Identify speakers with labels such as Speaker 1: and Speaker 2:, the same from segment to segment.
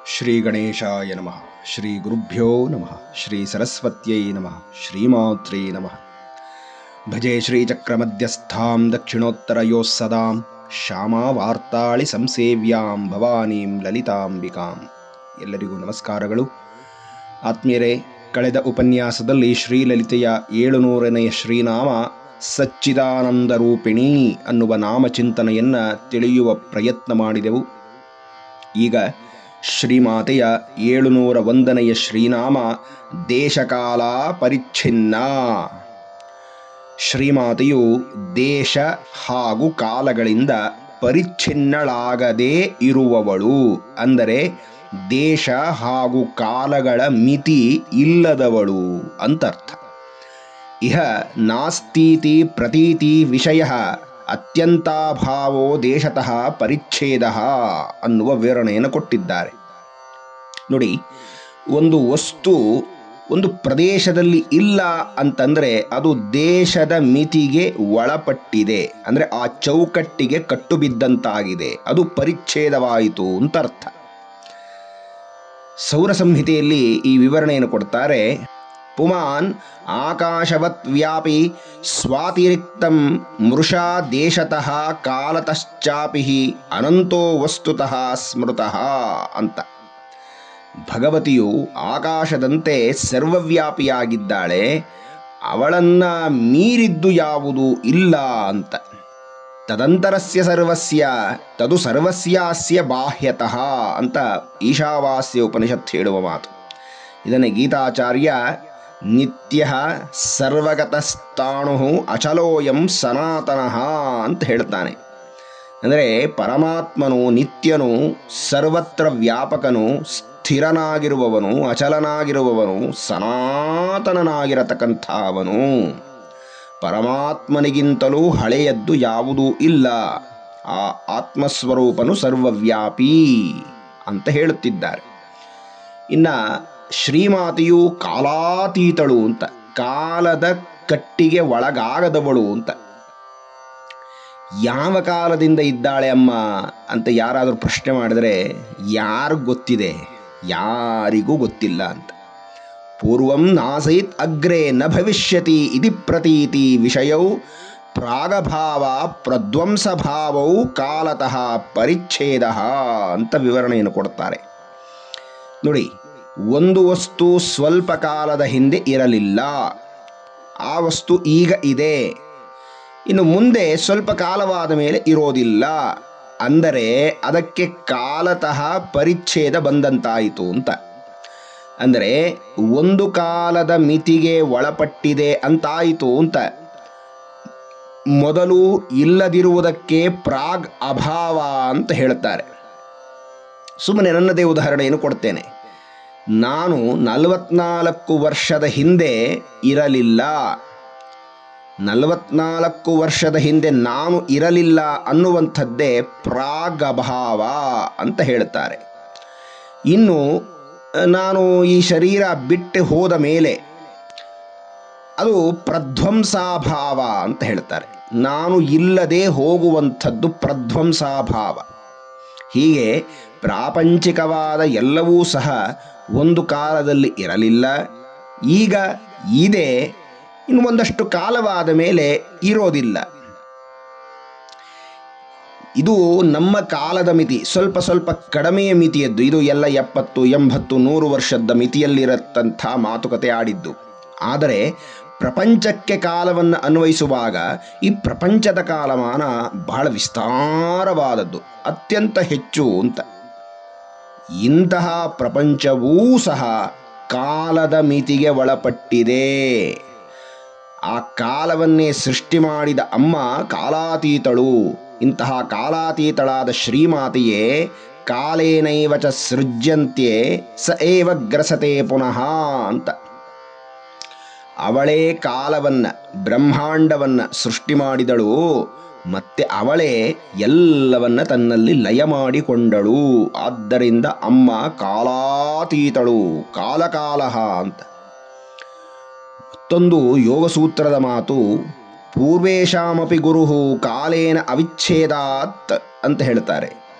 Speaker 1: ಶ್ರೀ ಗಣೇಶಾಯ ನಮಃ. ಶ್ರೀ ಗುರುಭ್ಯೋ ನಮಃ. ಶ್ರೀ ಸರಸ್ವತ್ಯೈ ನಮಃ. ಶ್ರೀಮಾತ್ರೇ ನಮಃ. ಭಜೆ ಶ್ರೀಚಕ್ರಮಧ್ಯಸ್ಥಾಂ ದಕ್ಷಿಣೋತ್ತರಯೋಃ ಸದಾಂ ಶ್ಯಾಮಾವಾರ್ತಾಳಿ ಸಂಸೇವ್ಯಾಂ ಭವಾನೀಂ ಲಲಿತಾಂಬಿಕಾಂ. ಎಲ್ಲರಿಗೂ ನಮಸ್ಕಾರಗಳು. ಆತ್ಮೀಯರೇ, ಕಳೆದ ಉಪನ್ಯಾಸದಲ್ಲಿ ಶ್ರೀಲಲಿತೆಯ 700ನೇ ಶ್ರೀನಾಮ ಸಚ್ಚಿದಾನಂದ ರೂಪಿಣಿ ಅನ್ನುವ ನಾಮಚಿಂತನೆಯನ್ನು ತಿಳಿಯುವ ಪ್ರಯತ್ನ ಮಾಡಿದೆವು. ಈಗ ಶ್ರೀಮಾತೆಯ 701ನೆಯ ಶ್ರೀನಾಮ ದೇಶಕಾಲ ಪರಿಚ್ಛಿನ್ನ. ಶ್ರೀಮಾತೆಯು ದೇಶ ಹಾಗೂ ಕಾಲಗಳಿಂದ ಪರಿಚ್ಛಿನ್ನಳಾಗದೇ ಇರುವವಳು, ಅಂದರೆ ದೇಶ ಹಾಗೂ ಕಾಲಗಳ ಮಿತಿ ಇಲ್ಲದವಳು ಅಂತರ್ಥ. ಇಹ ನಾಸ್ತೀತಿ ಪ್ರತೀತಿ ವಿಷಯ ಅತ್ಯಂತಾಭಾವೋ ದೇಶತಃ ಪರಿಚ್ಛೇದ ಅನ್ನುವ ವಿವರಣೆಯನ್ನು ಕೊಟ್ಟಿದ್ದಾರೆ. ನೋಡಿ, ಒಂದು ವಸ್ತು ಒಂದು ಪ್ರದೇಶದಲ್ಲಿ ಇಲ್ಲ ಅಂತಂದರೆ ಅದು ದೇಶದ ಮಿತಿಗೆ ಒಳಪಟ್ಟಿದೆ, ಅಂದರೆ ಆ ಚೌಕಟ್ಟಿಗೆ ಕಟ್ಟುಬಿದ್ದಂತಾಗಿದೆ, ಅದು ಪರಿಚ್ಛೇದವಾಯಿತು ಅಂತ ಅರ್ಥ. ಸೌರ ಸಂಹಿತೆಯಲ್ಲಿ ಈ ವಿವರಣೆಯನ್ನು ಕೊಡ್ತಾರೆ. ಪುಮಾನ್ ಆಕಾಶವತ್ ವ್ಯಾಪಿ ಸ್ವಾತಿರಿಕ್ತಂ ಮೃಷಾ ದೇಶತಃ ಕಾಲತಶ್ಚಾಪಿ ಅನಂತೋ ವಸ್ತುತಃ ಸ್ಮೃತಃ ಅಂತ. ಭಗವತಿಯು ಆಕಾಶದಂತೆ ಸರ್ವವ್ಯಾಪಿಯಾಗಿದ್ದಾಳೆ, ಅವಳನ್ನು ಮೀರಿದ್ದು ಯಾವುದೂ ಇಲ್ಲ ಅಂತ. ತದಂತರಸ್ಯ ಸರ್ವಸ್ಯ ತದು ಸರ್ವಸ್ಯಾಸ್ಯ ಬಾಹ್ಯತಃ ಅಂತ ಈಶಾವಾಸ್ಯ ಉಪನಿಷತ್ ಹೇಳುವ ಮಾತು. ಇದನ್ನು ಗೀತಾಚಾರ್ಯ ನಿತ್ಯ ಸರ್ವಗತಸ್ಥಾಣು ಅಚಲೋಯಂ ಸನಾತನಃ ಅಂತ ಹೇಳ್ತಾನೆ. ಅಂದರೆ ಪರಮಾತ್ಮನು ನಿತ್ಯನು, ಸರ್ವತ್ರ ವ್ಯಾಪಕನು, ಸ್ಥಿರನಾಗಿರುವವನು, ಅಚಲನಾಗಿರುವವನು, ಸನಾತನನಾಗಿರತಕ್ಕಂಥ ಅವನು. ಪರಮಾತ್ಮನಿಗಿಂತಲೂ ಹಳೆಯದ್ದು ಯಾವುದೂ ಇಲ್ಲ. ಆ ಆತ್ಮಸ್ವರೂಪನು ಸರ್ವವ್ಯಾಪಿ ಅಂತ ಹೇಳುತ್ತಿದ್ದಾರೆ. ಇನ್ನು ಶ್ರೀಮಾತೆಯು ಕಾಲಾತೀತಳು ಅಂತ, ಕಾಲದ ಕಟ್ಟಿಗೆ ಒಳಗಾಗದವಳು ಅಂತ. ಯಾವ ಕಾಲದಿಂದ ಇದ್ದಾಳೆ ಅಮ್ಮ ಅಂತ ಯಾರಾದರೂ ಪ್ರಶ್ನೆ ಮಾಡಿದರೆ ಯಾರಿಗೂ ಗೊತ್ತಿದೆ? ಯಾರಿಗೂ ಗೊತ್ತಿಲ್ಲ ಅಂತ. ಪೂರ್ವಂ ನಾಸೈತ್ ಅಗ್ರೆ ನ ಭವಿಷ್ಯತಿ ಇತಿ ಪ್ರತೀತಿ ವಿಷಯೌ ಪ್ರಾಗಭಾವ ಪ್ರಧ್ವಂಸಭಾವೌ ಕಾಲತಃ ಪರಿಚ್ಛೇದ ಅಂತ ವಿವರಣೆಯನ್ನು ಕೊಡ್ತಾರೆ. ನೋಡಿ, ಒಂದು ವಸ್ತು ಸ್ವಲ್ಪ ಕಾಲದ ಹಿಂದೆ ಇರಲಿಲ್ಲ, ಆ ವಸ್ತು ಈಗ ಇದೆ, ಇನ್ನು ಮುಂದೆ ಸ್ವಲ್ಪ ಕಾಲವಾದ ಮೇಲೆ ಇರೋದಿಲ್ಲ, ಅಂದರೆ ಅದಕ್ಕೆ ಕಾಲತಃ ಪರಿಚ್ಛೇದ ಬಂದಂತಾಯಿತು ಅಂತ. ಅಂದರೆ ಒಂದು ಕಾಲದ ಮಿತಿಗೆ ಒಳಪಟ್ಟಿದೆ ಅಂತಾಯಿತು ಅಂತ. ಮೊದಲು ಇಲ್ಲದಿರುವುದಕ್ಕೆ ಪ್ರಾಗ್ ಅಭಾವ ಅಂತ ಹೇಳ್ತಾರೆ. ಸುಮ್ಮನೆ ನನ್ನದೇ ಉದಾಹರಣೆಯನ್ನು ಕೊಡ್ತೇನೆ. ನಾನು 44 ವರ್ಷದ ಹಿಂದೆ ಇರಲಿಲ್ಲ. 44 ವರ್ಷದ ಹಿಂದೆ ನಾನು ಇರಲಿಲ್ಲ ಅನ್ನುವಂಥದ್ದೇ ಪ್ರಾಗ್ ಅಭಾವ ಅಂತ ಹೇಳ್ತಾರೆ. ಇನ್ನು ನಾನು ಈ ಶರೀರ ಬಿಟ್ಟು ಹೋದ ಮೇಲೆ ಅದು ಪ್ರಧ್ವಂಸಾಭಾವ ಅಂತ ಹೇಳ್ತಾರೆ. ನಾನು ಇಲ್ಲದೆ ಹೋಗುವಂಥದ್ದು ಪ್ರಧ್ವಂಸಾಭಾವ. ಹೀಗೆ ಪ್ರಾಪಂಚಿಕವಾದ ಎಲ್ಲವೂ ಸಹ ಒಂದು ಕಾಲದಲ್ಲಿ ಇರಲಿಲ್ಲ, ಈಗ ಇದೆ, ಇನ್ನು ಒಂದಷ್ಟು ಕಾಲವಾದ ಮೇಲೆ ಇರೋದಿಲ್ಲ. ಇದು ನಮ್ಮ ಕಾಲದ ಮಿತಿ, ಸ್ವಲ್ಪ ಸ್ವಲ್ಪ ಕಡಿಮೆಯ ಮಿತಿಯದ್ದು. ಇದು ಎಲ್ಲ 70, 80, 100 ವರ್ಷದ ಮಿತಿಯಲ್ಲಿರತ್ತಂಥ ಮಾತುಕತೆ ಆಡಿದ್ದು. ಆದರೆ ಪ್ರಪಂಚಕ್ಕೆ ಕಾಲವನ್ನು ಅನ್ವಯಿಸುವಾಗ ಈ ಪ್ರಪಂಚದ ಕಾಲಮಾನ ಬಹಳ ವಿಸ್ತಾರವಾದದ್ದು, ಅತ್ಯಂತ ಹೆಚ್ಚು ಅಂತ. ಇಂತಹ ಪ್ರಪಂಚವೂ ಸಹ ಕಾಲದ ಮಿತಿಗೆ ಒಳಪಟ್ಟಿದೆ. ಆ ಕಾಲವನ್ನೇ ಸೃಷ್ಟಿ ಮಾಡಿದ ಅಮ್ಮ ಕಾಲಾತೀತಳು. ಇಂತಹ ಕಾಲಾತೀತಳಾದ ಶ್ರೀಮಾತೆಯೇ ಕಾಲೇನೈವ ಚ ಸೃಜ್ಯಂತ್ಯೆ ಸ ಏವ ಗ್ರಸತೆ ಪುನಃ ಅಂತ. ಅವಳೇ ಕಾಲವನ್ನು, ಬ್ರಹ್ಮಾಂಡವನ್ನು ಸೃಷ್ಟಿ ಮಾಡಿದಳು, ಮತ್ತೆ ಅವಳೇ ಎಲ್ಲವನ್ನ ತನ್ನಲ್ಲಿ ಲಯ ಮಾಡಿಕೊಂಡಳು. ಆದ್ದರಿಂದ ಅಮ್ಮ ಕಾಲಾತೀತಳು, ಕಾಲಕಾಲಃ ಅಂತ. ಮತ್ತೊಂದು ಯೋಗಸೂತ್ರದ ಮಾತು, ಪೂರ್ವೇಶಾಮಪಿ ಗುರುಹು ಕಾಲೇನ ಅವಿಚ್ಛೇದಾತ್ ಅಂತ ಹೇಳ್ತಾರೆ.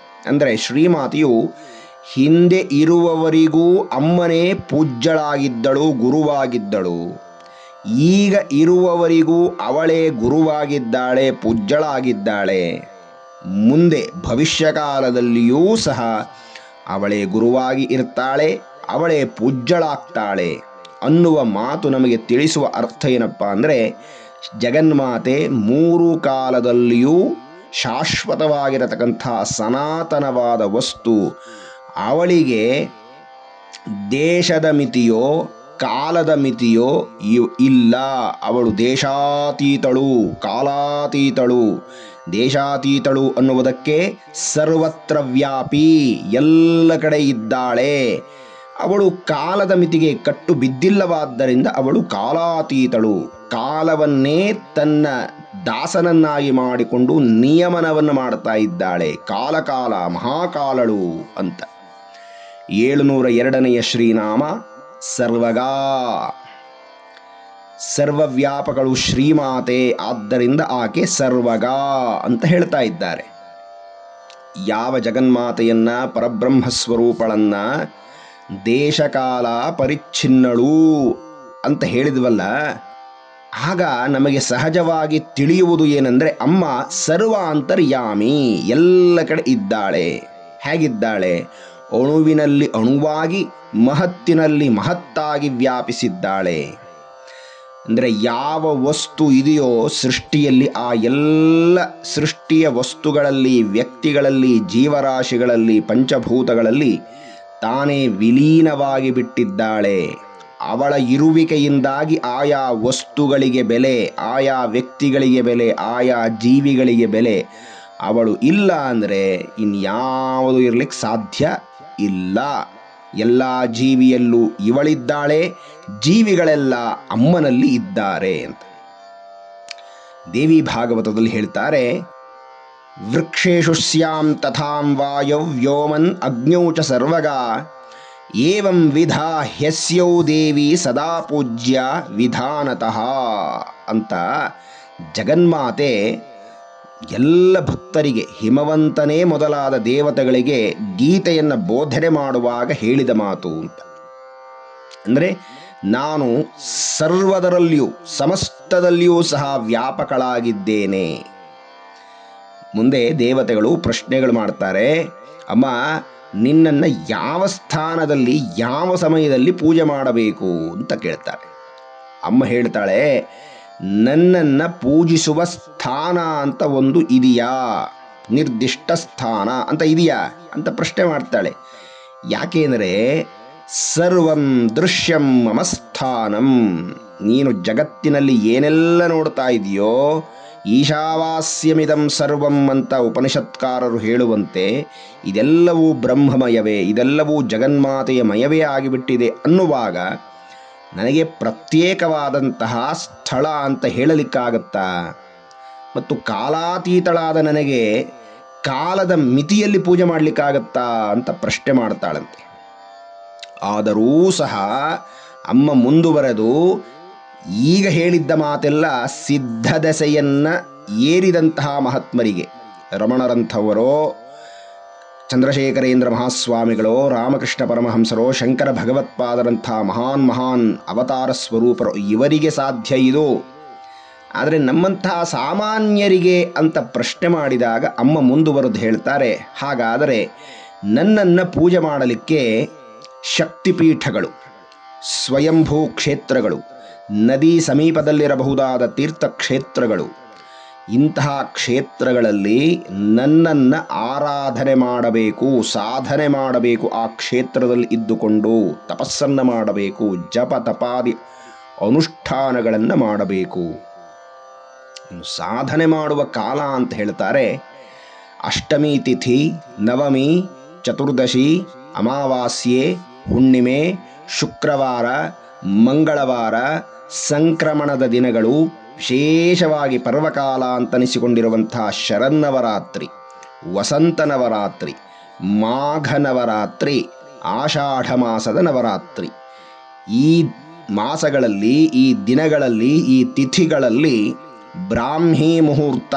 Speaker 1: ಅಂದರೆ ಶ್ರೀಮಾತೆಯು ಹಿಂದೆ ಇರುವವರಿಗೂ ಅಮ್ಮನೇ ಪೂಜ್ಯಳಾಗಿದ್ದಳು, ಗುರುವಾಗಿದ್ದಳು. ಈಗ ಇರುವವರಿಗೂ ಅವಳೇ ಗುರುವಾಗಿದ್ದಾಳೆ, ಪೂಜ್ಯಳಾಗಿದ್ದಾಳೆ. ಮುಂದೆ ಭವಿಷ್ಯಕಾಲದಲ್ಲಿಯೂ ಸಹ ಅವಳೇ ಗುರುವಾಗಿ ಇರ್ತಾಳೆ, ಅವಳೇ ಪೂಜ್ಯಳಾಗ್ತಾಳೆ ಅನ್ನುವ ಮಾತು ನಮಗೆ ತಿಳಿಸುವ ಅರ್ಥ ಏನಪ್ಪ ಅಂದರೆ, ಜಗನ್ಮಾತೆ ಮೂರು ಕಾಲದಲ್ಲಿಯೂ ಶಾಶ್ವತವಾಗಿರತಕ್ಕಂಥ ಸನಾತನವಾದ ವಸ್ತು. ಅವಳಿಗೆ ದೇಶದ ಮಿತಿಯೋ ಕಾಲದ ಮಿತಿಯೋ ಇಲ್ಲ. ಅವಳು ದೇಶಾತೀತಳು, ಕಾಲಾತೀತಳು. ದೇಶಾತೀತಳು ಅನ್ನುವುದಕ್ಕೆ ಸರ್ವತ್ರ ವ್ಯಾಪಿ, ಎಲ್ಲ ಕಡೆ ಇದ್ದಾಳೆ. ಅವಳು ಕಾಲದ ಮಿತಿಗೆ ಕಟ್ಟು ಬಿದ್ದಿಲ್ಲವಾದ್ದರಿಂದ ಅವಳು ಕಾಲಾತೀತಳು. ಕಾಲವನ್ನೇ ತನ್ನ ದಾಸನನ್ನಾಗಿ ಮಾಡಿಕೊಂಡು ನಿಯಮನವನ್ನು ಮಾಡ್ತಾ ಇದ್ದಾಳೆ. ಕಾಲ ಮಹಾಕಾಲಳು ಅಂತ. 702ನೆಯ ಶ್ರೀನಾಮ ಸರ್ವಗಾ. ಸರ್ವವ್ಯಾಪಕಳು ಶ್ರೀಮಾತೆ, ಆದ್ದರಿಂದ ಆಕೆ ಸರ್ವಗಾ ಅಂತ ಹೇಳ್ತಾ ಇದ್ದಾರೆ. ಯಾವ ಜಗನ್ಮಾತೆಯನ್ನ, ಪರಬ್ರಹ್ಮಸ್ವರೂಪಳನ್ನ ದೇಶಕಾಲ ಪರಿಚ್ಛಿನ್ನಳು ಅಂತ ಹೇಳಿದ್ವಲ್ಲ, ಆಗ ನಮಗೆ ಸಹಜವಾಗಿ ತಿಳಿಯುವುದು ಏನೆಂದರೆ, ಅಮ್ಮ ಸರ್ವಾಂತರ್ಯಾಮಿ, ಎಲ್ಲ ಕಡೆ ಇದ್ದಾಳೆ. ಹೇಗಿದ್ದಾಳೆ? ಅಣುವಿನಲ್ಲಿ ಅಣುವಾಗಿ, ಮಹತ್ತಿನಲ್ಲಿ ಮಹತ್ತಾಗಿ ವ್ಯಾಪಿಸಿದ್ದಾಳೆ. ಅಂದರೆ ಯಾವ ವಸ್ತು ಇದೆಯೋ ಸೃಷ್ಟಿಯಲ್ಲಿ, ಆ ಎಲ್ಲ ಸೃಷ್ಟಿಯ ವಸ್ತುಗಳಲ್ಲಿ, ವ್ಯಕ್ತಿಗಳಲ್ಲಿ, ಜೀವರಾಶಿಗಳಲ್ಲಿ, ಪಂಚಭೂತಗಳಲ್ಲಿ ತಾನೇ ವಿಲೀನವಾಗಿ ಬಿಟ್ಟಿದ್ದಾಳೆ. ಅವಳ ಇರುವಿಕೆಯಿಂದಾಗಿ ಆಯಾ ವಸ್ತುಗಳಿಗೆ ಬೆಲೆ, ಆಯಾ ವ್ಯಕ್ತಿಗಳಿಗೆ ಬೆಲೆ, ಆಯಾ ಜೀವಿಗಳಿಗೆ ಬೆಲೆ. ಅವಳು ಇಲ್ಲ ಅಂದರೆ ಇನ್ಯಾವುದು ಇರಲಿಕ್ಕೆ ಸಾಧ್ಯ ಇಲ್ಲ. ಎಲ್ಲ ಜೀವಿಯಲ್ಲೂ ಇವಳಿದ್ದಾಳೆ, ಜೀವಿಗಳೆಲ್ಲ ಅಮ್ಮನಲ್ಲಿ ಇದ್ದಾರೆ ಅಂತ ದೇವಿ ಭಾಗವತದಲ್ಲಿ ಹೇಳ್ತಾರೆ. ವೃಕ್ಷೇಷು ಸ್ಯಾಂ ತಥಾಂ ವಾಯೌ ವ್ಯೋಮನ್ ಅಗ್ನ್ಯೌ ಚ ಸರ್ವಗಾ ಏವಂ ವಿಧಾ ಹ್ಯಸ್ಯೌ ದೇವಿ ಸದಾ ಪೂಜ್ಯ ವಿಧಾನತಃ ಅಂತ ಜಗನ್ಮಾತೆ ಎಲ್ಲ ಭಕ್ತರಿಗೆ, ಹಿಮವಂತನೇ ಮೊದಲಾದ ದೇವತೆಗಳಿಗೆ ಗೀತೆಯನ್ನು ಬೋಧನೆ ಮಾಡುವಾಗ ಹೇಳಿದ ಮಾತು ಅಂತ. ಅಂದರೆ ನಾನು ಸರ್ವದರಲ್ಲಿಯೂ, ಸಮಸ್ತದಲ್ಲಿಯೂ ಸಹ ವ್ಯಾಪಕಳಾಗಿದ್ದೇನೆ. ಮುಂದೆ ದೇವತೆಗಳು ಪ್ರಶ್ನೆಗಳು ಮಾಡ್ತಾರೆ. ಅಮ್ಮ, ನಿನ್ನನ್ನು ಯಾವ ಸ್ಥಾನದಲ್ಲಿ, ಯಾವ ಸಮಯದಲ್ಲಿ ಪೂಜೆ ಮಾಡಬೇಕು ಅಂತ ಕೇಳ್ತಾರೆ. ಅಮ್ಮ ಹೇಳ್ತಾಳೆ, ನನ್ನನ್ನು ಪೂಜಿಸುವ ಸ್ಥಾನ ಅಂತ ಒಂದು ಇದೆಯಾ, ನಿರ್ದಿಷ್ಟ ಸ್ಥಾನ ಅಂತ ಇದೆಯಾ ಅಂತ ಪ್ರಶ್ನೆ ಮಾಡ್ತಾಳೆ. ಯಾಕೆಂದರೆ ಸರ್ವಂ ದೃಶ್ಯಂ ಮಮ ಸ್ಥಾನಂ. ನೀನು ಜಗತ್ತಿನಲ್ಲಿ ಏನೆಲ್ಲ ನೋಡ್ತಾ ಇದೆಯೋ, ಈಶಾವಾಸ್ಯಮಿದಂ ಸರ್ವಂ ಅಂತ ಉಪನಿಷತ್ಕಾರರು ಹೇಳುವಂತೆ ಇದೆಲ್ಲವೂ ಬ್ರಹ್ಮಮಯವೇ, ಇದೆಲ್ಲವೂ ಜಗನ್ಮಾತೆಯ ಮಯವೇ ಆಗಿಬಿಟ್ಟಿದೆ ಅನ್ನುವಾಗ ನನಗೆ ಪ್ರತ್ಯೇಕವಾದಂತಹ ಸ್ಥಳ ಅಂತ ಹೇಳಲಿಕ್ಕಾಗತ್ತಾ? ಮತ್ತು ಕಾಲಾತೀತಳಾದ ನನಗೆ ಕಾಲದ ಮಿತಿಯಲ್ಲಿ ಪೂಜೆ ಮಾಡಲಿಕ್ಕಾಗತ್ತಾ ಅಂತ ಪ್ರಶ್ನೆ ಮಾಡ್ತಾಳಂತೆ. ಆದರೂ ಸಹ ಅಮ್ಮ ಮುಂದುವರೆದು ಈಗ ಹೇಳಿದ್ದ ಮಾತೆಲ್ಲ ಸಿದ್ಧದೆಸೆಯನ್ನು ಏರಿದಂತಹ ಮಹಾತ್ಮರಿಗೆ, ರಮಣರಂಥವರೋ, ಚಂದ್ರಶೇಖರೇಂದ್ರ ಮಹಾಸ್ವಾಮಿಗಳೋ, ರಾಮಕೃಷ್ಣ ಪರಮಹಂಸರೋ, ಶಂಕರ ಭಗವತ್ಪಾದರಂಥ ಮಹಾನ್ ಅವತಾರ ಸ್ವರೂಪರು, ಇವರಿಗೆ ಸಾಧ್ಯ ಇದು. ಆದರೆ ನಮ್ಮಂತಹ ಸಾಮಾನ್ಯರಿಗೆ ಅಂತ ಪ್ರಶ್ನೆ ಮಾಡಿದಾಗ ಅಮ್ಮ ಮುಂದುವರೆದು ಹೇಳ್ತಾರೆ, ಹಾಗಾದರೆ ನನ್ನನ್ನು ಪೂಜೆ ಮಾಡಲಿಕ್ಕೆ ಶಕ್ತಿಪೀಠಗಳು, ಸ್ವಯಂಭೂ ಕ್ಷೇತ್ರಗಳು, ನದಿ ಸಮೀಪದಲ್ಲಿರಬಹುದಾದ ತೀರ್ಥಕ್ಷೇತ್ರಗಳು, ಇಂತಹ ಕ್ಷೇತ್ರಗಳಲ್ಲಿ ನನ್ನನ್ನು ಆರಾಧನೆ ಮಾಡಬೇಕು, ಸಾಧನೆ ಮಾಡಬೇಕು. ಆ ಕ್ಷೇತ್ರದಲ್ಲಿ ಇದ್ದುಕೊಂಡು ತಪಸ್ಸನ್ನು ಮಾಡಬೇಕು, ಜಪ ತಪಾದಿ ಅನುಷ್ಠಾನಗಳನ್ನು ಮಾಡಬೇಕು. ಸಾಧನೆ ಮಾಡುವ ಕಾಲ ಅಂತ ಹೇಳ್ತಾರೆ, ಅಷ್ಟಮಿ ತಿಥಿ, ನವಮಿ, ಚತುರ್ದಶಿ, ಅಮಾವಾಸ್ಯೆ, ಹುಣ್ಣಿಮೆ, ಶುಕ್ರವಾರ, ಮಂಗಳವಾರ, ಸಂಕ್ರಮಣದ ದಿನಗಳು, ವಿಶೇಷವಾಗಿ ಪರ್ವಕಾಲ ಅಂತನಿಸಿಕೊಂಡಿರುವಂತಹ ಶರನ್ನವರಾತ್ರಿ, ವಸಂತ ನವರಾತ್ರಿ, ಮಾಘ ನವರಾತ್ರಿ, ಆಷಾಢ ಮಾಸದ ನವರಾತ್ರಿ. ಈ ಮಾಸಗಳಲ್ಲಿ, ಈ ದಿನಗಳಲ್ಲಿ, ಈ ತಿಥಿಗಳಲ್ಲಿ ಬ್ರಾಹ್ಮೀ ಮುಹೂರ್ತ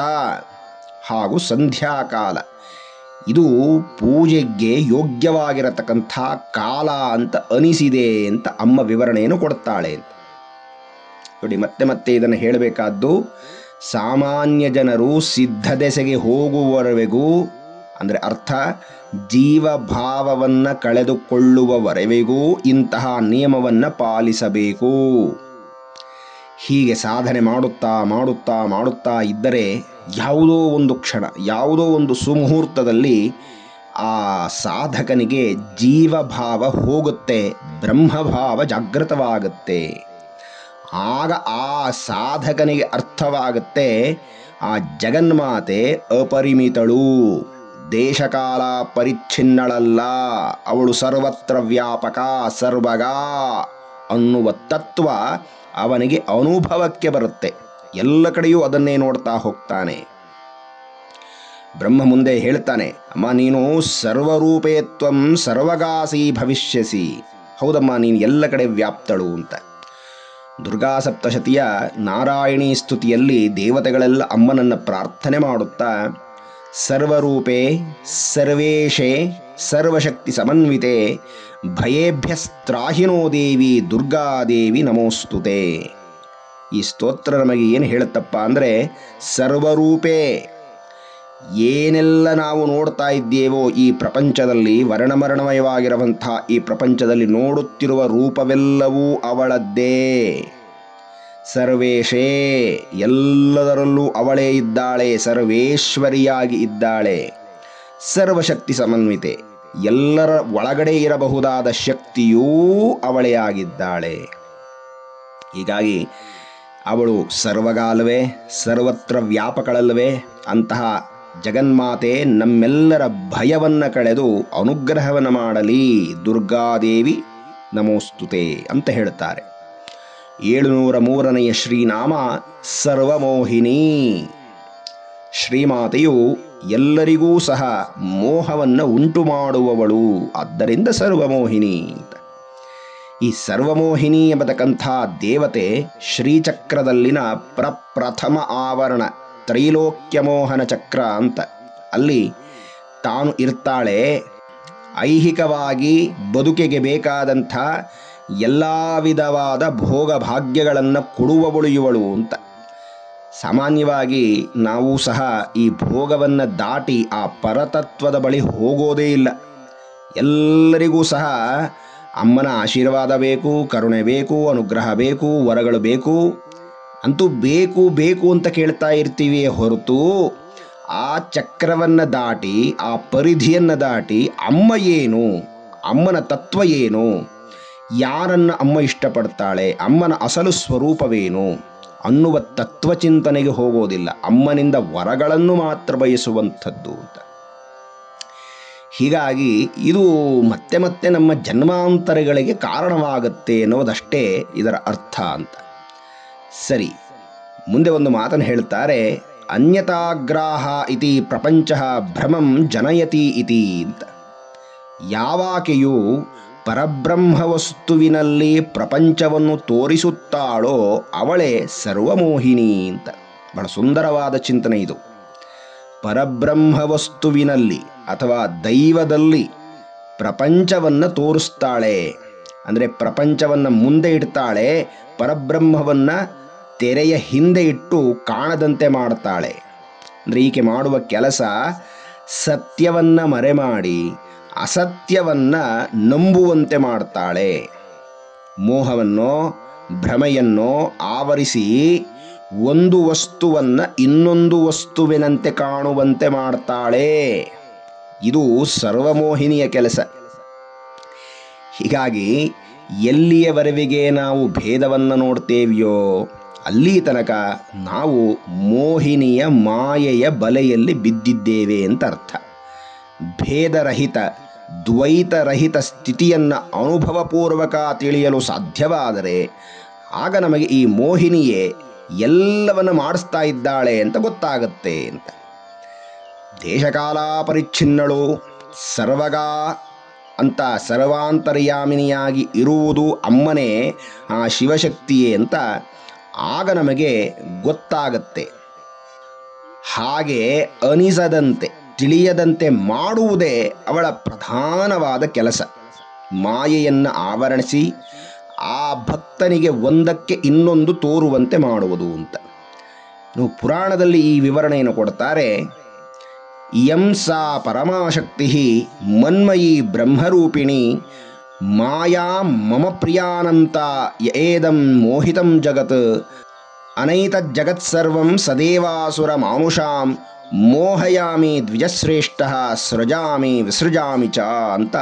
Speaker 1: ಹಾಗೂ ಸಂಧ್ಯಾಕಾಲ ಇದು ಪೂಜೆಗೆ ಯೋಗ್ಯವಾಗಿರತಕ್ಕಂಥ ಕಾಲ ಅಂತ ಅನಿಸಿದೆ ಅಂತ ಅಮ್ಮ ವಿವರಣೆಯನ್ನು ಕೊಡ್ತಾಳೆ. ನೋಡಿ, ಮತ್ತೆ ಮತ್ತೆ ಇದನ್ನು ಹೇಳಬೇಕಾದ್ದು, ಸಾಮಾನ್ಯ ಜನರು ಸಿದ್ಧದೆಸೆಗೆ ಹೋಗುವವರೆಗೂ, ಅಂದರೆ ಅರ್ಥ ಜೀವಭಾವವನ್ನು ಕಳೆದುಕೊಳ್ಳುವವರೆಗೂ ಇಂತಹ ನಿಯಮವನ್ನು ಪಾಲಿಸಬೇಕು. ಹೀಗೆ ಸಾಧನೆ ಮಾಡುತ್ತಾ ಮಾಡುತ್ತಾ ಮಾಡುತ್ತಾ ಇದ್ದರೆ ಯಾವುದೋ ಒಂದು ಕ್ಷಣ, ಯಾವುದೋ ಒಂದು ಸುಮುಹೂರ್ತದಲ್ಲಿ ಆ ಸಾಧಕನಿಗೆ ಜೀವಭಾವ ಹೋಗುತ್ತೆ, ಬ್ರಹ್ಮಭಾವ ಜಾಗೃತವಾಗುತ್ತೆ. ಆಗ ಆ ಸಾಧಕನಿಗೆ ಅರ್ಥವಾಗುತ್ತೆ, ಆ ಜಗನ್ಮಾತೆ ಅಪರಿಮಿತಳು, ದೇಶಕಾಲ ಪರಿಚ್ಛಿನ್ನಳಲ್ಲ, ಅವಳು ಸರ್ವತ್ರ ವ್ಯಾಪಕ, ಸರ್ವಗ ಅನ್ನುವ ತತ್ವ ಅವನಿಗೆ ಅನುಭವಕ್ಕೆ ಬರುತ್ತೆ. ಎಲ್ಲ ಕಡೆಯೂ ಅದನ್ನೇ ನೋಡ್ತಾ ಹೋಗ್ತಾನೆ. ಬ್ರಹ್ಮ ಮುಂದೆ ಹೇಳ್ತಾನೆ, ಅಮ್ಮ ನೀನು ಸರ್ವರೂಪೇತ್ವಂ ಸರ್ವಗಾಸಿ ಭವಿಷ್ಯಸಿ. ಹೌದಮ್ಮ, ನೀನು ಎಲ್ಲ ಕಡೆ ವ್ಯಾಪ್ತಳು ಅಂತ. ದುರ್ಗಾ ಸಪ್ತಶತಿಯ ನಾರಾಯಣೀ ಸ್ತುತಿಯಲ್ಲಿ ದೇವತೆಗಳೆಲ್ಲ ಅಮ್ಮನನ್ನು ಪ್ರಾರ್ಥನೆ ಮಾಡುತ್ತಾ, ಸರ್ವರೂಪೇ ಸರ್ವೇಶೇ ಸರ್ವಶಕ್ತಿ ಸಮನ್ವಿತೆ ಭಯೇಭ್ಯಸ್ತ್ರಾಹಿನೋ ದೇವಿ ದುರ್ಗಾದೇವಿ ನಮೋಸ್ತುತೆ. ಈ ಸ್ತೋತ್ರ ನಮಗೆ ಏನು ಹೇಳುತ್ತಪ್ಪ ಅಂದರೆ, ಸರ್ವರೂಪೇ, ಏನೆಲ್ಲ ನಾವು ನೋಡ್ತಾ ಇದ್ದೇವೋ ಈ ಪ್ರಪಂಚದಲ್ಲಿ, ವರ್ಣಮರಣಮಯವಾಗಿರುವಂಥ ಈ ಪ್ರಪಂಚದಲ್ಲಿ ನೋಡುತ್ತಿರುವ ರೂಪವೆಲ್ಲವೂ ಅವಳದ್ದೇ. ಸರ್ವೇಶೇ, ಎಲ್ಲದರಲ್ಲೂ ಅವಳೇ ಇದ್ದಾಳೆ, ಸರ್ವೇಶ್ವರಿಯಾಗಿ ಇದ್ದಾಳೆ. ಸರ್ವಶಕ್ತಿ ಸಮನ್ವಿತೆ, ಎಲ್ಲರ ಒಳಗಡೆ ಇರಬಹುದಾದ ಶಕ್ತಿಯೂ ಅವಳೇ ಆಗಿದ್ದಾಳೆ. ಹೀಗಾಗಿ ಅವಳು ಸರ್ವಗಾಲವೇ, ಸರ್ವತ್ರ ವ್ಯಾಪಕಳಲ್ಲವೇ. ಅಂತಹ ಜಗನ್ಮಾತೆ ನಮ್ಮೆಲ್ಲರ ಭಯವನ್ನು ಕಳೆದು ಅನುಗ್ರಹವನ್ನು ಮಾಡಲಿ, ದುರ್ಗಾದೇವಿ ನಮೋಸ್ತುತೆ ಅಂತ ಹೇಳ್ತಾರೆ. 703ನೆಯ ಶ್ರೀನಾಮ ಸರ್ವಮೋಹಿನಿ. ಶ್ರೀಮಾತೆಯು ಎಲ್ಲರಿಗೂ ಸಹ ಮೋಹವನ್ನು ಉಂಟು ಮಾಡುವವಳು, ಆದ್ದರಿಂದ ಸರ್ವಮೋಹಿನಿ ಅಂತ. ಈ ಸರ್ವಮೋಹಿನಿ ಎಂಬತಕ್ಕಂಥ ದೇವತೆ ಶ್ರೀಚಕ್ರದಲ್ಲಿನ ಪ್ರಪ್ರಥಮ ಆವರಣ, ತ್ರೈಲೋಕ್ಯ ಮೋಹನ ಚಕ್ರ ಅಂತ, ಅಲ್ಲಿ ತಾನು ಇರ್ತಾಳೆ. ಐಹಿಕವಾಗಿ ಬದುಕಿಗೆ ಬೇಕಾದಂಥ ಎಲ್ಲ ವಿಧವಾದ ಭೋಗ ಭಾಗ್ಯಗಳನ್ನು ಕೊಡುವವಳು ಇವಳು ಅಂತ. ಸಾಮಾನ್ಯವಾಗಿ ನಾವು ಸಹ ಈ ಭೋಗವನ್ನು ದಾಟಿ ಆ ಪರತತ್ವದ ಬಳಿ ಹೋಗೋದೇ ಇಲ್ಲ. ಎಲ್ಲರಿಗೂ ಸಹ ಅಮ್ಮನ ಆಶೀರ್ವಾದ ಬೇಕು, ಕರುಣೆ ಬೇಕು, ಅನುಗ್ರಹ ಬೇಕು, ವರಗಳು ಬೇಕು ಅಂತೂ ಬೇಕು ಬೇಕು ಅಂತ ಕೇಳ್ತಾ ಇರ್ತೀವಿಯೇ ಹೊರತು, ಆ ಚಕ್ರವನ್ನು ದಾಟಿ, ಆ ಪರಿಧಿಯನ್ನು ದಾಟಿ ಅಮ್ಮ ಏನು, ಅಮ್ಮನ ತತ್ವ ಏನು, ಯಾರನ್ನು ಅಮ್ಮ ಇಷ್ಟಪಡ್ತಾಳೆ, ಅಮ್ಮನ ಅಸಲು ಸ್ವರೂಪವೇನು ಅನ್ನುವ ತತ್ವಚಿಂತನೆಗೆ ಹೋಗೋದಿಲ್ಲ. ಅಮ್ಮನಿಂದ ವರಗಳನ್ನು ಮಾತ್ರ ಬಯಸುವಂಥದ್ದು ಅಂತ. ಹೀಗಾಗಿ ಇದು ಮತ್ತೆ ಮತ್ತೆ ನಮ್ಮ ಜನ್ಮಾಂತರಗಳಿಗೆ ಕಾರಣವಾಗುತ್ತೆ ಅನ್ನೋದಷ್ಟೇ ಇದರ ಅರ್ಥ ಅಂತ. ಸರಿ, ಮುಂದೆ ಒಂದು ಮಾತನ್ನು ಹೇಳ್ತಾರೆ, ಅನ್ಯತಾಗ್ರಾಹ ಇತಿ ಪ್ರಪಂಚ ಭ್ರಮಂ ಜನಯತಿ ಇತಿ ಅಂತ. ಯಾವಾಕೆಯು ಪರಬ್ರಹ್ಮವಸ್ತುವಿನಲ್ಲಿ ಪ್ರಪಂಚವನ್ನು ತೋರಿಸುತ್ತಾಳೋ ಅವಳೇ ಸರ್ವಮೋಹಿನಿ ಅಂತ. ಬಹಳ ಸುಂದರವಾದ ಚಿಂತನೆ ಇದು. ಪರಬ್ರಹ್ಮವಸ್ತುವಿನಲ್ಲಿ ಅಥವಾ ದೈವದಲ್ಲಿ ಪ್ರಪಂಚವನ್ನು ತೋರಿಸ್ತಾಳೆ, ಅಂದರೆ ಪ್ರಪಂಚವನ್ನು ಮುಂದೆ ಇಡ್ತಾಳೆ, ಪರಬ್ರಹ್ಮವನ್ನು ತೆರೆಯ ಹಿಂದೆ ಇಟ್ಟು ಕಾಣದಂತೆ ಮಾಡ್ತಾಳೆ. ಅಂದರೆ ಈಕೆ ಮಾಡುವ ಕೆಲಸ ಸತ್ಯವನ್ನು ಮರೆಮಾಡಿ ಅಸತ್ಯವನ್ನು ನಂಬುವಂತೆ ಮಾಡ್ತಾಳೆ. ಮೋಹವನ್ನು, ಭ್ರಮೆಯನ್ನು ಆವರಿಸಿ ಒಂದು ವಸ್ತುವನ್ನು ಇನ್ನೊಂದು ವಸ್ತುವಿನಂತೆ ಕಾಣುವಂತೆ ಮಾಡ್ತಾಳೆ. ಇದು ಸರ್ವಮೋಹಿನಿಯ ಕೆಲಸ. ಹೀಗಾಗಿ ಎಲ್ಲಿಯವರೆಗೆ ನಾವು ಭೇದವನ್ನು ನೋಡ್ತೇವೆಯೋ ಅಲ್ಲಿ ತನಕ ನಾವು ಮೋಹಿನಿಯ ಮಾಯೆಯ ಬಲೆಯಲ್ಲಿ ಬಿದ್ದಿದ್ದೇವೆ ಅಂತ ಅರ್ಥ. ಭೇದರಹಿತ, ದ್ವೈತರಹಿತ ಸ್ಥಿತಿಯನ್ನು ಅನುಭವಪೂರ್ವಕ ತಿಳಿಯಲು ಸಾಧ್ಯವಾದರೆ ಆಗ ನಮಗೆ ಈ ಮೋಹಿನಿಯೇ ಎಲ್ಲವನ್ನು ಮಾಡಿಸ್ತಾ ಇದ್ದಾಳೆ ಅಂತ ಗೊತ್ತಾಗುತ್ತೆ ಅಂತ. ದೇಶಕಾಲ ಪರಿಚ್ಛಿನ್ನಳು, ಸರ್ವಗ ಅಂತ ಸರ್ವಾಂತರ್ಯಾಮಿನಿಯಾಗಿ ಇರುವುದು ಅಮ್ಮನೇ, ಆ ಶಿವಶಕ್ತಿಯೇ ಅಂತ ಆಗ ನಮಗೆ ಗೊತ್ತಾಗತ್ತೆ. ಹಾಗೆ ಅನಿಸದಂತೆ, ತಿಳಿಯದಂತೆ ಮಾಡುವುದೇ ಅವಳ ಪ್ರಧಾನವಾದ ಕೆಲಸ. ಮಾಯೆಯನ್ನು ಆವರಿಸಿ ಆ ಭಕ್ತನಿಗೆ ಒಂದಕ್ಕೆ ಇನ್ನೊಂದು ತೋರುವಂತೆ ಮಾಡುವುದು ಅಂತ. ನೀವು ಪುರಾಣದಲ್ಲಿ ಈ ವಿವರಣೆಯನ್ನು ಕೊಡ್ತಾರೆ. ಯಂ ಸಾ ಪರಮಾಶಕ್ತಿ ಮನ್ಮಯಿ ಬ್ರಹ್ಮರೂಪಿಣಿ ಮಾಯಾ ಮಮ ಪ್ರಿಯಾನಂತ ಏದಂ ಮೋಹಿತಂ ಜಗತ್ ಅನೈತಜ್ಜಗತ್ಸರ್ವಂ ಸದೇವಾಸುರ ಮಾನುಷಾಂ ಮೋಹಯಾಮಿ ದ್ವಿಜಶ್ರೇಷ್ಠ ಸೃಜಾಮಿ ವಿಸೃಜಾಮಿ ಚ ಅಂತ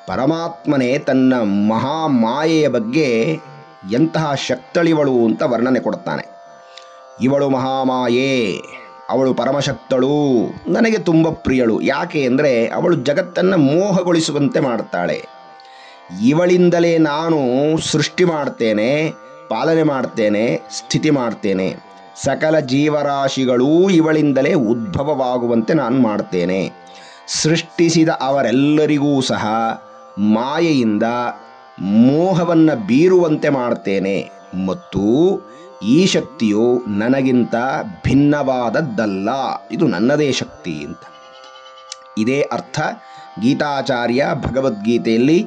Speaker 1: ಪರಮಾತ್ಮನೇ ತನ್ನ ಮಹಾಮಾಯೆಯ ಬಗ್ಗೆ ಎಂತಹ ಶಕ್ತಳಿವಳು ಅಂತ ವರ್ಣನೆ ಕೊಡ್ತಾನೆ. ಇವಳು ಮಹಾಮಾಯೆ, ಅವಳು ಪರಮಶಕ್ತಳು, ನನಗೆ ತುಂಬ ಪ್ರಿಯಳು. ಯಾಕೆ ಅಂದರೆ ಅವಳು ಜಗತ್ತನ್ನು ಮೋಹಗೊಳಿಸುವಂತೆ ಮಾಡ್ತಾಳೆ. ಇವಳಿಂದಲೇ ನಾನು ಸೃಷ್ಟಿ ಮಾಡ್ತೇನೆ, ಪಾಲನೆ ಮಾಡ್ತೇನೆ, ಸ್ಥಿತಿ ಮಾಡ್ತೇನೆ. ಸಕಲ ಜೀವರಾಶಿಗಳೂ ಇವಳಿಂದಲೇ ಉದ್ಭವವಾಗುವಂತೆ ನಾನು ಮಾಡ್ತೇನೆ. ಸೃಷ್ಟಿಸಿದ ಅವರೆಲ್ಲರಿಗೂ ಸಹ ಮಾಯೆಯಿಂದ ಮೋಹವನ್ನು ಬೀರುವಂತೆ ಮಾಡ್ತೇನೆ. ಮತ್ತು ಈ ಶಕ್ತಿಯು ನನಗಿಂತ ಭಿನ್ನವಾದದ್ದಲ್ಲ, ಇದು ನನ್ನದೇ ಶಕ್ತಿ ಅಂತ. ಇದೇ ಅರ್ಥ ಗೀತಾಚಾರ್ಯ ಭಗವದ್ಗೀತೆಯಲ್ಲಿ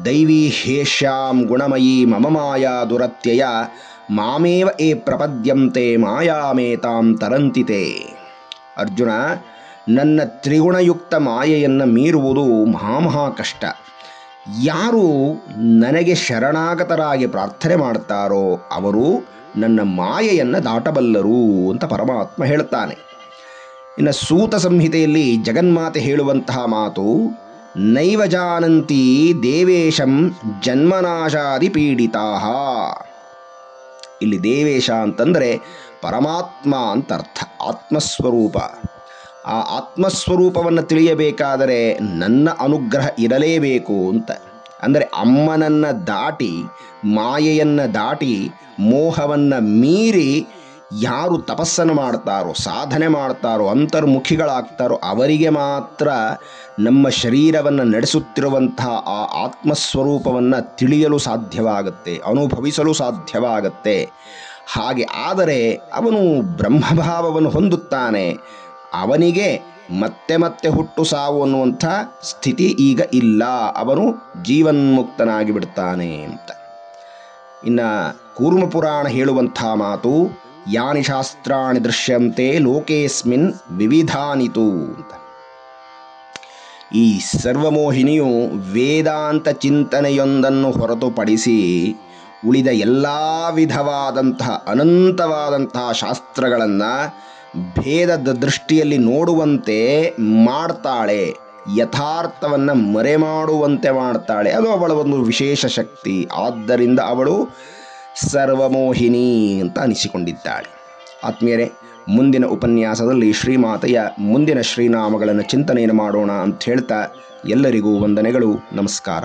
Speaker 1: ದೈವೀ ಹೇಷ್ಯಾಂ ಗುಣಮಯೀ ಮಮ ಮಾಯಾ ದುರತ್ಯಯ ಮಾಮೇವ ಏ ಪ್ರಪದ್ಯಂತೆ ಮಾಯಾಮೇತಾಂ ತರಂತಿತೆ. ಅರ್ಜುನ, ನನ್ನ ತ್ರಿಗುಣಯುಕ್ತ ಮಾಯೆಯನ್ನು ಮೀರುವುದು ಮಹಾಮಹಾ ಕಷ್ಟ. ಯಾರು ನನಗೆ ಶರಣಾಗತರಾಗಿ ಪ್ರಾರ್ಥನೆ ಮಾಡ್ತಾರೋ ಅವರು ನನ್ನ ಮಾಯೆಯನ್ನು ದಾಟಬಲ್ಲರು ಅಂತ ಪರಮಾತ್ಮ ಹೇಳ್ತಾನೆ. ಇನ್ನು ಸೂತ ಸಂಹಿತೆಯಲ್ಲಿ ಜಗನ್ಮಾತೆ ಹೇಳುವಂತಹ ಮಾತು, ನೈವ ಜಾನಂತಿ ದೇವೇಶಂ ಜನ್ಮನಾಶಾದಿ ಪೀಡಿತಾ. ಇಲ್ಲಿ ದೇವೇಶ ಅಂತಂದರೆ ಪರಮಾತ್ಮ ಅಂತ ಅರ್ಥ, ಆತ್ಮಸ್ವರೂಪ. ಆ ಆತ್ಮಸ್ವರೂಪವನ್ನು ತಿಳಿಯಬೇಕಾದರೆ ನನ್ನ ಅನುಗ್ರಹ ಇರಲೇಬೇಕು ಅಂತ. ಅಂದರೆ ಅಮ್ಮನನ್ನು ದಾಟಿ, ಮಾಯೆಯನ್ನು ದಾಟಿ, ಮೋಹವನ್ನು ಮೀರಿ ಯಾರು ತಪಸ್ಸನ್ನು ಮಾಡ್ತಾರೋ, ಸಾಧನೆ ಮಾಡ್ತಾರೋ, ಅಂತರ್ಮುಖಿಗಳಾಗ್ತಾರೋ ಅವರಿಗೆ ಮಾತ್ರ ನಮ್ಮ ಶರೀರವನ್ನು ನಡೆಸುತ್ತಿರುವಂತಹ ಆ ಆತ್ಮಸ್ವರೂಪವನ್ನು ತಿಳಿಯಲು ಸಾಧ್ಯವಾಗುತ್ತೆ, ಅನುಭವಿಸಲು ಸಾಧ್ಯವಾಗುತ್ತೆ. ಹಾಗೆ ಆದರೆ ಅವನು ಬ್ರಹ್ಮಭಾವವನ್ನು ಹೊಂದುತ್ತಾನೆ. ಅವನಿಗೆ ಮತ್ತೆ ಮತ್ತೆ ಹುಟ್ಟು ಸಾವು ಅನ್ನುವಂಥ ಸ್ಥಿತಿ ಈಗ ಇಲ್ಲ, ಅವನು ಜೀವನ್ಮುಕ್ತನಾಗಿ ಬಿಡ್ತಾನೆ ಅಂತ. ಇನ್ನು ಕೂರ್ಮಪುರಾಣ ಹೇಳುವಂಥ ಮಾತು, ಯಾನಿ ಶಾಸ್ತ್ರಾಣಿ ದೃಶ್ಯಂತೆ ಲೋಕೇಸ್ಮಿನ್ ವಿವಿಧಾನಿತು ಅಂತ. ಈ ಸರ್ವಮೋಹಿನಿಯು ವೇದಾಂತ ಚಿಂತನೆಯೊಂದನ್ನು ಹೊರತುಪಡಿಸಿ ಉಳಿದ ಎಲ್ಲ ವಿಧವಾದಂತಹ ಅನಂತವಾದಂತಹ ಶಾಸ್ತ್ರಗಳನ್ನು ಭೇದದ ದೃಷ್ಟಿಯಲ್ಲಿ ನೋಡುವಂತೆ ಮಾಡ್ತಾಳೆ, ಯಥಾರ್ಥವನ್ನು ಮರೆಮಾಡುವಂತೆ ಮಾಡ್ತಾಳೆ. ಅದು ಅವಳ ಒಂದು ವಿಶೇಷ ಶಕ್ತಿ. ಆದ್ದರಿಂದ ಅವಳು ಸರ್ವಮೋಹಿನಿ ಅಂತ ಅನಿಸಿಕೊಂಡಿದ್ದಾಳೆ. ಆತ್ಮೀಯರೇ, ಮುಂದಿನ ಉಪನ್ಯಾಸದಲ್ಲಿ ಶ್ರೀಮಾತೆಯ ಮುಂದಿನ ಶ್ರೀನಾಮಗಳನ್ನು ಚಿಂತನೆಯನ್ನು ಮಾಡೋಣ ಅಂತ ಹೇಳ್ತಾ ಎಲ್ಲರಿಗೂ ವಂದನೆಗಳು, ನಮಸ್ಕಾರ.